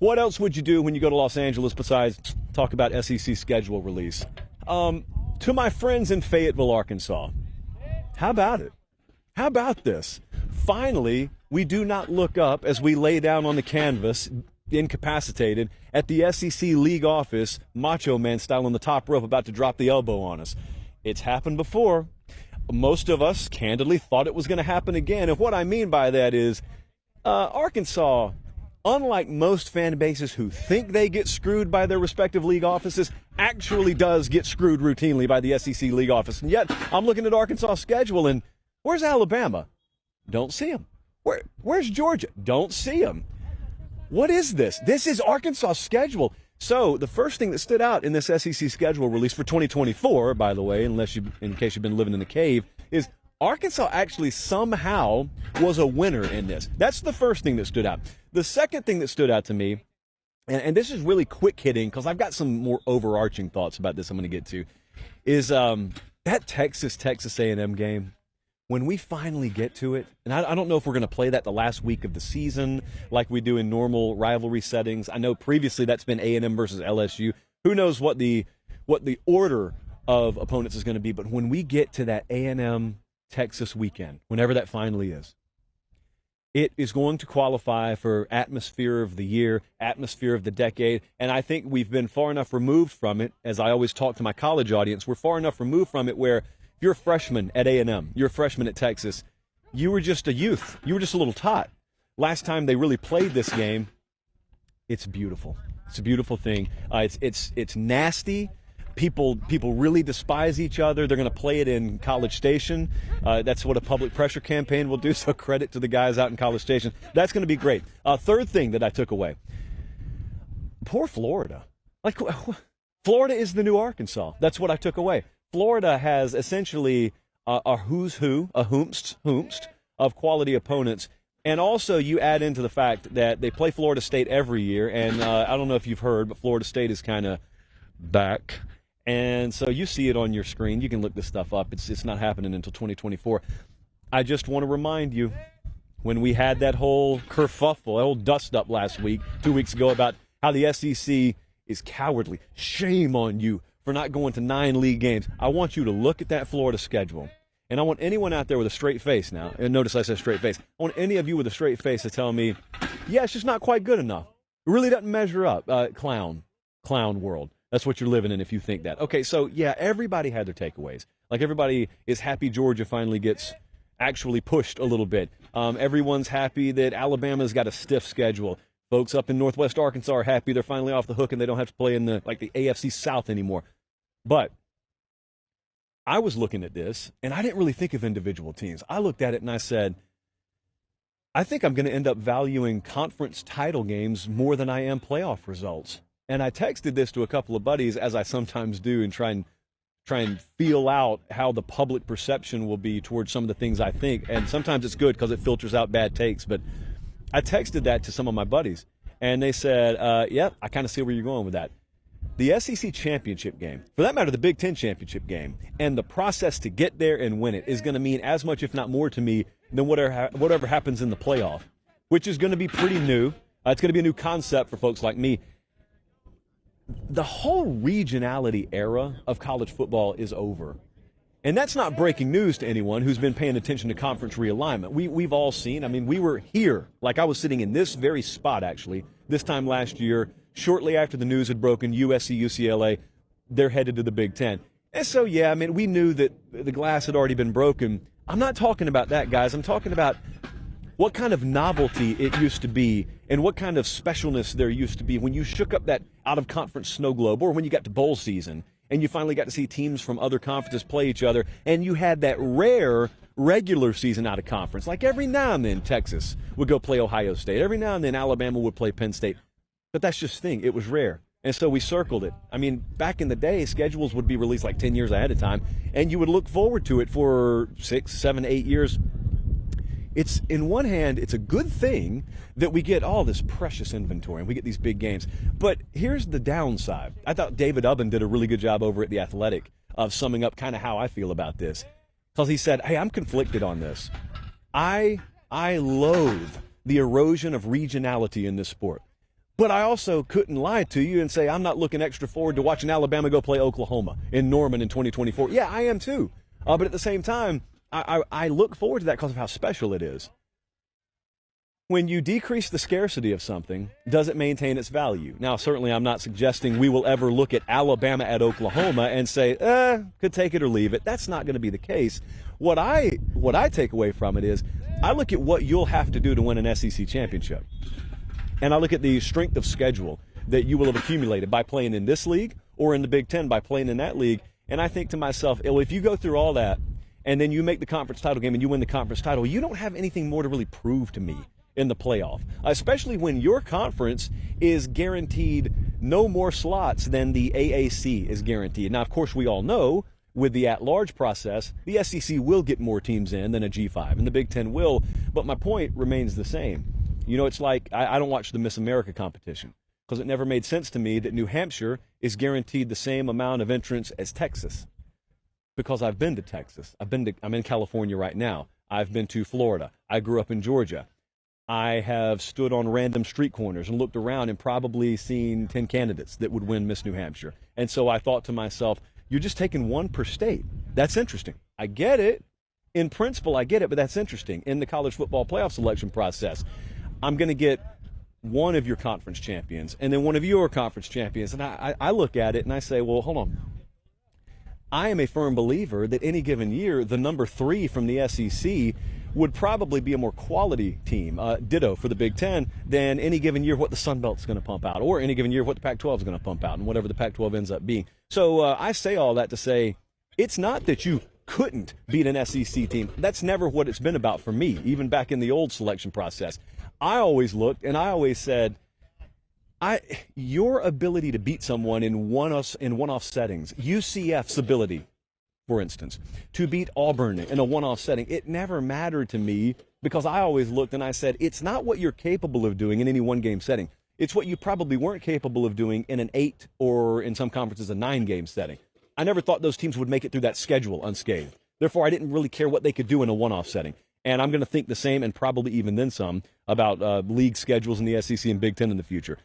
What else would you do when you go to Los Angeles besides talk about SEC schedule release? To my friends in Fayetteville, Arkansas, how about it? How about this? Finally, we do not look up as we lay down on the canvas, incapacitated, at the SEC league office, Macho Man style on the top rope, about to drop the elbow on us. It's happened before. Most of us, candidly, thought it was going to happen again. And what I mean by that is Arkansas, unlike most fan bases who think they get screwed by their respective league offices, actually does get screwed routinely by the SEC league office. And yet, I'm looking at Arkansas' schedule, and where's Alabama? Don't see them. Where's Georgia? Don't see them. What is this? This is Arkansas' schedule. So the first thing that stood out in this SEC schedule release for 2024, by the way, in case you've been living in the cave, is Arkansas actually somehow was a winner in this. That's the first thing that stood out. The second thing that stood out to me, and this is really quick hitting because I've got some more overarching thoughts about this I'm going to get to, is that Texas A&M game. When we finally get to it, and I don't know if we're going to play that the last week of the season like we do in normal rivalry settings. I know previously that's been A&M versus LSU. Who knows what the order of opponents is going to be, but when we get to that A&M Texas weekend, whenever that finally is, it is going to qualify for atmosphere of the year, atmosphere of the decade, and I think we've been far enough removed from it. As I always talk to my college audience, we're far enough removed from it where if you're a freshman at A&M, you're a freshman at Texas, you were just a youth. You were just a little tot. Last time they really played this game, it's beautiful. It's a beautiful thing. It's nasty. People really despise each other. They're going to play it in College Station. That's what a public pressure campaign will do, so credit to the guys out in College Station. That's going to be great. Third thing that I took away, poor Florida. Like, Florida is the new Arkansas. That's what I took away. Florida has essentially a who's who, a whomst of quality opponents. And also you add into the fact that they play Florida State every year. And I don't know if you've heard, but Florida State is kind of back. And so you see it on your screen. You can look this stuff up. It's not happening until 2024. I just want to remind you, when we had that whole kerfuffle, that whole dust-up last week, 2 weeks ago, about how the SEC is cowardly. Shame on you for not going to 9 league games. I want you to look at that Florida schedule. And I want anyone out there with a straight face now, and notice I said straight face, I want any of you with a straight face to tell me, yeah, it's just not quite good enough. It really doesn't measure up. Clown world. That's what you're living in if you think that. Okay, so yeah, everybody had their takeaways. Like, everybody is happy Georgia finally gets actually pushed a little bit. Everyone's happy that Alabama's got a stiff schedule. Folks up in Northwest Arkansas are happy they're finally off the hook and they don't have to play in the AFC South anymore. But I was looking at this, and I didn't really think of individual teams. I looked at it and I said, I think I'm going to end up valuing conference title games more than I am playoff results. And I texted this to a couple of buddies, as I sometimes do, and try and feel out how the public perception will be towards some of the things I think. And sometimes it's good because it filters out bad takes. But I texted that to some of my buddies, and they said, yep, I kind of see where you're going with that. The SEC championship game, for that matter, the Big Ten championship game, and the process to get there and win it is going to mean as much, if not more, to me than whatever happens in the playoff, which is going to be pretty new. It's going to be a new concept for folks like me. The whole regionality era of college football is over. And that's not breaking news to anyone who's been paying attention to conference realignment. We've all seen, we were here, like I was sitting in this very spot, actually, this time last year, shortly after the news had broken, USC, UCLA, they're headed to the Big Ten. And so, yeah, we knew that the glass had already been broken. I'm not talking about that, guys. I'm talking about what kind of novelty it used to be and what kind of specialness there used to be when you shook up that out-of-conference snow globe, or when you got to bowl season and you finally got to see teams from other conferences play each other, and you had that rare regular season out of conference. Like every now and then Texas would go play Ohio State. Every now and then Alabama would play Penn State. But that's just the thing. It was rare. And so we circled it. Back in the day, schedules would be released like 10 years ahead of time, and you would look forward to it for 6, 7, 8 years. It's, in one hand, it's a good thing that we get all this precious inventory and we get these big games. But here's the downside. I thought David Ubben did a really good job over at The Athletic of summing up kind of how I feel about this. Because he said, hey, I'm conflicted on this. I loathe the erosion of regionality in this sport. But I also couldn't lie to you and say I'm not looking extra forward to watching Alabama go play Oklahoma in Norman in 2024. Yeah, I am too. But at the same time, I look forward to that because of how special it is. When you decrease the scarcity of something, does it maintain its value? Now, certainly I'm not suggesting we will ever look at Alabama at Oklahoma and say, could take it or leave it. That's not going to be the case. What I take away from it is I look at what you'll have to do to win an SEC championship. And I look at the strength of schedule that you will have accumulated by playing in this league or in the Big Ten by playing in that league. And I think to myself, well, if you go through all that and then you make the conference title game and you win the conference title, you don't have anything more to really prove to me in the playoff, especially when your conference is guaranteed no more slots than the AAC is guaranteed. Now, of course, we all know with the at-large process, the SEC will get more teams in than a G5, and the Big Ten will, but my point remains the same. You know, it's like I don't watch the Miss America competition because it never made sense to me that New Hampshire is guaranteed the same amount of entrants as Texas, because I've been to Texas. I'm in California right now. I've been to Florida. I grew up in Georgia. I have stood on random street corners and looked around and probably seen 10 candidates that would win Miss New Hampshire. And so I thought to myself, you're just taking one per state. That's interesting. I get it. In principle, I get it, but that's interesting. In the college football playoff selection process, I'm going to get one of your conference champions and then one of your conference champions. And I look at it and I say, well, hold on. I am a firm believer that any given year, the number 3 from the SEC would probably be a more quality team, ditto for the Big Ten, than any given year what the Sun Belt's going to pump out, or any given year what the Pac-12 is going to pump out, and whatever the Pac-12 ends up being. So I say all that to say it's not that you couldn't beat an SEC team. That's never what it's been about for me, even back in the old selection process. I always looked and I always said, your ability to beat someone in one-off settings, UCF's ability, for instance, to beat Auburn in a one-off setting, it never mattered to me because I always looked and I said, it's not what you're capable of doing in any one-game setting. It's what you probably weren't capable of doing in an 8 or in some conferences a 9-game setting. I never thought those teams would make it through that schedule unscathed. Therefore, I didn't really care what they could do in a one-off setting. And I'm going to think the same and probably even then some about league schedules in the SEC and Big Ten in the future.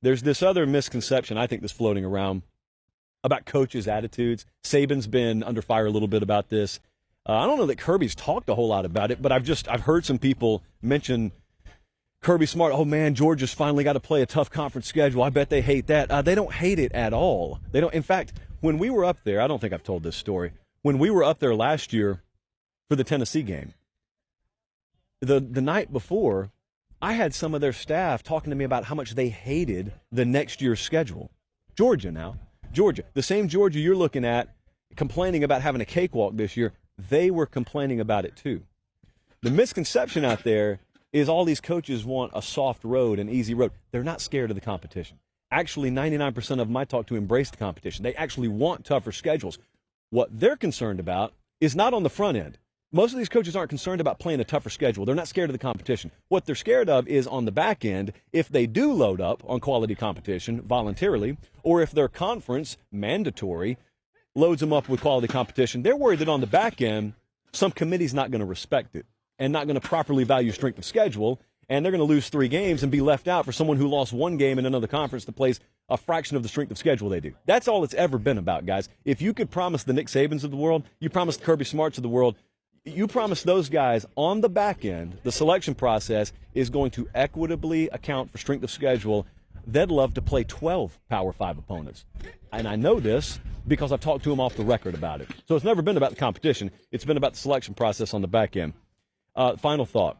There's this other misconception I think that's floating around about coaches' attitudes. Saban's been under fire a little bit about this. I don't know that Kirby's talked a whole lot about it, but I've heard some people mention Kirby Smart. Oh man, Georgia's finally got to play a tough conference schedule. I bet they hate that. They don't hate it at all. They don't. In fact, when we were up there, I don't think I've told this story. When we were up there last year for the Tennessee game, the night before, I had some of their staff talking to me about how much they hated the next year's schedule. Georgia now. Georgia, the same Georgia you're looking at, complaining about having a cakewalk this year, they were complaining about it too. The misconception out there is all these coaches want a soft road, an easy road. They're not scared of the competition. Actually, 99% of them I talk to embrace the competition. They actually want tougher schedules. What they're concerned about is not on the front end. Most of these coaches aren't concerned about playing a tougher schedule. They're not scared of the competition. What they're scared of is on the back end, if they do load up on quality competition voluntarily, or if their conference, mandatory, loads them up with quality competition, they're worried that on the back end, some committee's not going to respect it and not going to properly value strength of schedule, and they're going to lose 3 games and be left out for someone who lost 1 game in another conference that plays a fraction of the strength of schedule they do. That's all it's ever been about, guys. If you could promise the Nick Sabans of the world, you promised Kirby Smarts of the world, you promise those guys on the back end, the selection process is going to equitably account for strength of schedule. They'd love to play 12 Power 5 opponents. And I know this because I've talked to them off the record about it. So it's never been about the competition. It's been about the selection process on the back end. Final thought,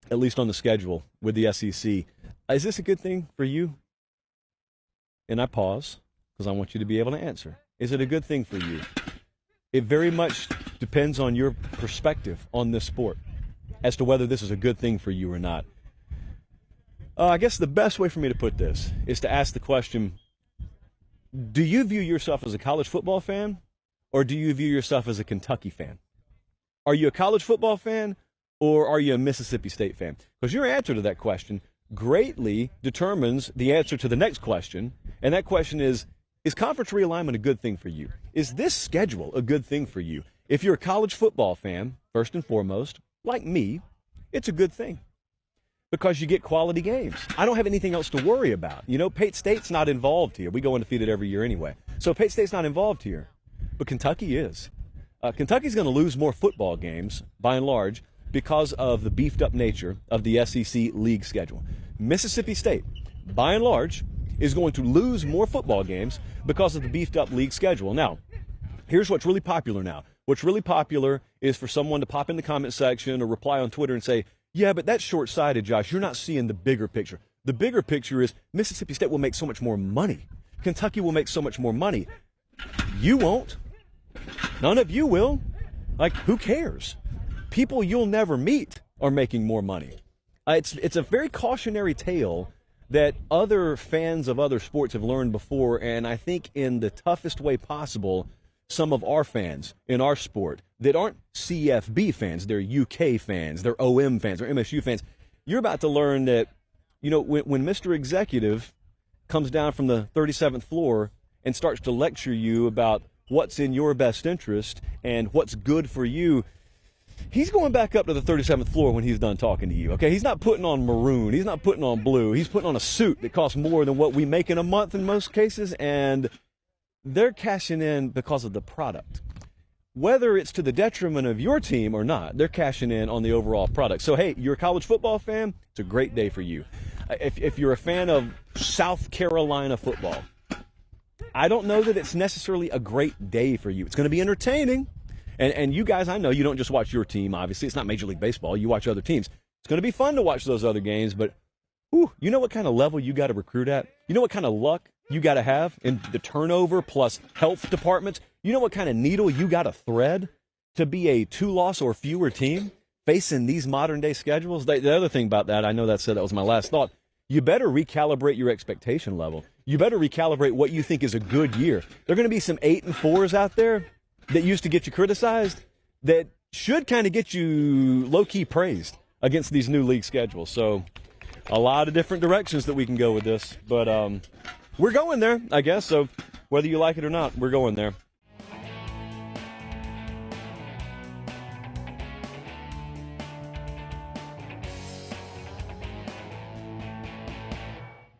at least on the schedule with the SEC. Is this a good thing for you? And I pause because I want you to be able to answer. Is it a good thing for you? It very much depends on your perspective on this sport as to whether this is a good thing for you or not. I guess the best way for me to put this is to ask the question, do you view yourself as a college football fan or do you view yourself as a Kentucky fan? Are you a college football fan or are you a Mississippi State fan? Because your answer to that question greatly determines the answer to the next question, and that question is conference realignment a good thing for you? Is this schedule a good thing for you? If you're a college football fan, first and foremost, like me, it's a good thing. because you get quality games. I don't have anything else to worry about. You know, Pate State's not involved here. We go undefeated every year anyway. So Pate State's not involved here. But Kentucky is. Kentucky's going to lose more football games, by and large, because of the beefed-up nature of the SEC league schedule. Mississippi State, by and large, is going to lose more football games because of the beefed-up league schedule. Now, here's what's really popular now. What's really popular is for someone to pop in the comment section or reply on Twitter and say, yeah, but that's short-sighted, Josh. You're not seeing the bigger picture. The bigger picture is Mississippi State will make so much more money. Kentucky will make so much more money. You won't. None of you will. Like, who cares? People you'll never meet are making more money. It's a very cautionary tale that other fans of other sports have learned before, and I think in the toughest way possible, some of our fans in our sport that aren't CFB fans, they're UK fans, they're OM fans, they're MSU fans. You're about to learn that, you know, when Mr. Executive comes down from the 37th floor and starts to lecture you about what's in your best interest and what's good for you, he's going back up to the 37th floor when he's done talking to you, okay? He's not putting on maroon. He's not putting on blue. He's putting on a suit that costs more than what we make in a month in most cases, and they're cashing in because of the product. Whether it's to the detriment of your team or not, they're cashing in on the overall product. So, hey, you're a college football fan, it's a great day for you. If you're a fan of South Carolina football, I don't know that it's necessarily a great day for you. It's going to be entertaining. And you guys, I know you don't just watch your team, obviously. It's not Major League Baseball. You watch other teams. It's going to be fun to watch those other games, but you know what kind of level you got to recruit at? You know what kind of luck you got to have in the turnover plus health departments? You know what kind of needle you got to thread to be a 2-loss or fewer team facing these modern-day schedules? The other thing about that, I know that was my last thought, you better recalibrate your expectation level. You better recalibrate what you think is a good year. There are going to be some 8 and 4s out there that used to get you criticized that should kind of get you low-key praised against these new league schedules. So a lot of different directions that we can go with this. But we're going there, I guess. So whether you like it or not, we're going there.